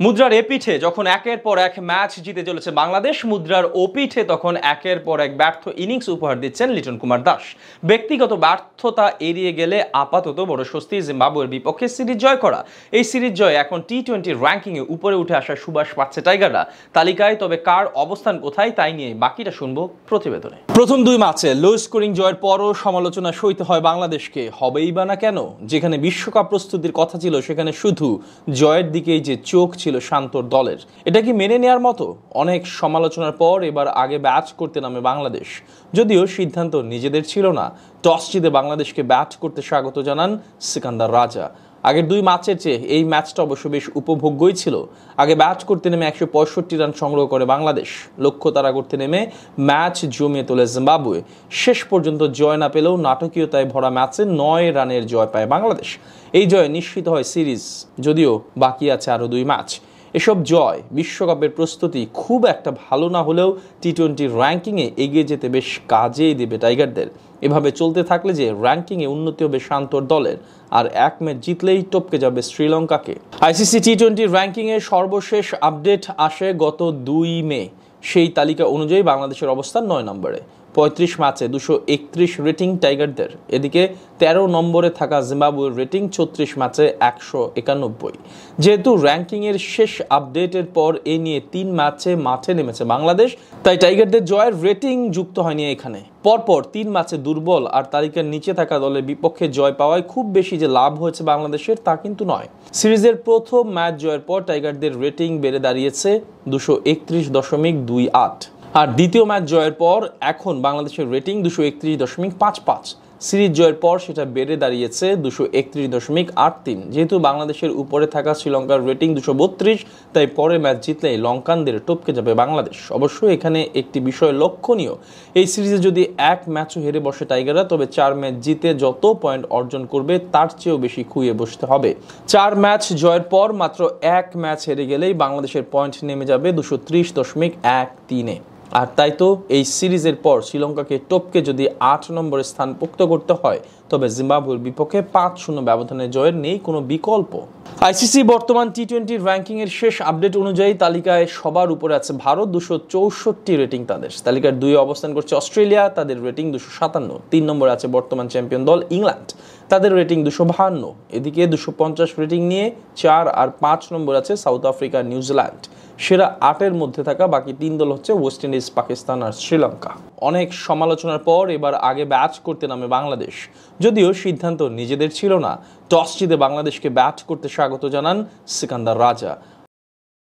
মুদ্রার এপিঠে যখন একের পর এক ম্যাচ জিতে চলেছে বাংলাদেশ, মুদ্রার ওপিঠে তখন একের পর এক ব্যর্থ ইনিংস উপহার দিচ্ছেন লিটন কুমার দাস। ব্যক্তিগত ব্যর্থতা এড়িয়ে গেলে আপাতত বড় স্বস্তি জিম্বাবুয়ের বিপক্ষে সিরিজ জয় করা। এই সিরিজ জয় এখন টি-20 র্যাঙ্কিংয়ে উপরে উঠে আসার সুবাস পাচ্ছে টাইগাররা তালিকায়। তবে কার অবস্থান কোথায় তাই নিয়ে বাকিটা শুনবো প্রতিবেদনে। প্রথম দুই ম্যাচে লো স্কোরিং জয়ের পরও সমালোচনা সইতে হয় বাংলাদেশকে। হবেই বা না কেন? যেখানে বিশ্বকাপ প্রস্তুতির কথা ছিল সেখানে শুধু জয়ের দিকেই যে চোখ ছিল শান্তর দলের। এটা কি মেনে নেয়ার মতো? অনেক সমালোচনার পর এবার আগে ব্যাট করতে নামে বাংলাদেশ। যদিও সিদ্ধান্ত নিজেদের ছিল না। টস জিতে বাংলাদেশকে ব্যাট করতে স্বাগত জানান সিকান্দার রাজা। আগের দুই ম্যাচের চেয়ে এই ম্যাচটা অবশ্য বেশ উপভোগ্যই ছিল। আগে ব্যাট করতে নেমে 165 রান সংগ্রহ করে বাংলাদেশ। লক্ষ্য তাড়া করতে নেমে ম্যাচ জমিয়ে তোলে জিম্বাবুয়ে। শেষ পর্যন্ত জয় না পেলেও নাটকীয়তায় ভরা ম্যাচে 9 রানের জয় পায় বাংলাদেশ। এই জয় নিশ্চিত হয় সিরিজ, যদিও বাকি আছে আরও দুই ম্যাচ। এসব জয় বিশ্বকাপের প্রস্তুতি খুব একটা ভালো না হলেও টি-20 র্যাঙ্কিংয়ে এগিয়ে যেতে বেশ কাজেই দেবে টাইগারদের। এভাবে চলতে থাকলে যে র্যাঙ্কিংয়ে উন্নতি হবে শান্তর দলের, আর এক ম্যাচ জিতলেই টপকে যাবে শ্রীলঙ্কাকে। আইসিসি টি-20 র্যাঙ্কিংয়ে সর্বশেষ আপডেট আসে গত 2 মে। সেই তালিকা অনুযায়ী বাংলাদেশের অবস্থান 9 নম্বরে। 35 ম্যাচে 231 রেটিং টাইগারদের। এদিকে 13 নম্বরে থাকা জিম্বাবুয়ের রেটিং 34 ম্যাচে 191। যেহেতু র্যাঙ্কিংয়ের শেষ আপডেটের পর এ নিয়ে 3 ম্যাচে মাঠে নেমেছে বাংলাদেশ, তাই টাইগারদের জয়ের রেটিং যুক্ত হয়নি এখানে। পরপর 3 ম্যাচে দুর্বল আর তালিকার নিচে থাকা দলের বিপক্ষে জয় পাওয়ায় খুব বেশি যে লাভ হয়েছে বাংলাদেশের তা কিন্তু নয়। সিরিজের প্রথম ম্যাচ জয়ের পর টাইগারদের রেটিং বেড়ে দাঁড়িয়েছে 231.28, আর দ্বিতীয় ম্যাচ জয়ের পর এখন বাংলাদেশের রেটিং 231.55। সিরিজ জয়ের পর সেটা বেড়ে দাঁড়িয়েছে 231.83। যেহেতু বাংলাদেশের উপরে থাকা শ্রীলঙ্কার রেটিং 232, তাই পরে ম্যাচ জিতলেই লঙ্কানদের টপকে যাবে বাংলাদেশ। অবশ্যই এখানে একটি বিষয় লক্ষণীয়, এই সিরিজে যদি এক ম্যাচও হেরে বসে টাইগাররা, তবে 4 ম্যাচ জিতে যত পয়েন্ট অর্জন করবে তার চেয়েও বেশি খুইয়ে বসতে হবে। 4 ম্যাচ জয়ের পর মাত্র এক ম্যাচ হেরে গেলেই বাংলাদেশের পয়েন্ট নেমে যাবে 230.13-এ। আর তাই তো এই সিরিজের পর শ্রীলঙ্কাকে টপকে যদি 8 নম্বরে স্থান পোক্ত করতে হয়, তবে জিম্বাবুয়ের বিপক্ষে 5-0 ব্যবধানে জয়ের নেই কোনো বিকল্প। আইসিসি বর্তমান টি-20 র্যাঙ্কিংয়ের শেষ আপডেট অনুযায়ী তালিকায় সবার উপরে আছে ভারত, 264 রেটিং তাদের। তালিকার 2 অবস্থান করছে অস্ট্রেলিয়া, তাদের রেটিং 257। 3 নম্বরে আছে বর্তমান চ্যাম্পিয়ন দল ইংল্যান্ড, তাদের রেটিং 252। এদিকে 250 রেটিং নিয়ে 4 আর 5 নম্বর আছে সাউথ আফ্রিকা, নিউজিল্যান্ড। সেরা 8-এর মধ্যে থাকা বাকি 3 দল হচ্ছে ওয়েস্ট ইন্ডিজ, পাকিস্তান আর শ্রীলঙ্কা। অনেক সমালোচনার পর এবার আগে ব্যাট করতে নামে বাংলাদেশ। যদিও সিদ্ধান্ত নিজেদের ছিল না। টস জিতে বাংলাদেশকে ব্যাট করতে স্বাগত জানান সিকান্দার রাজা।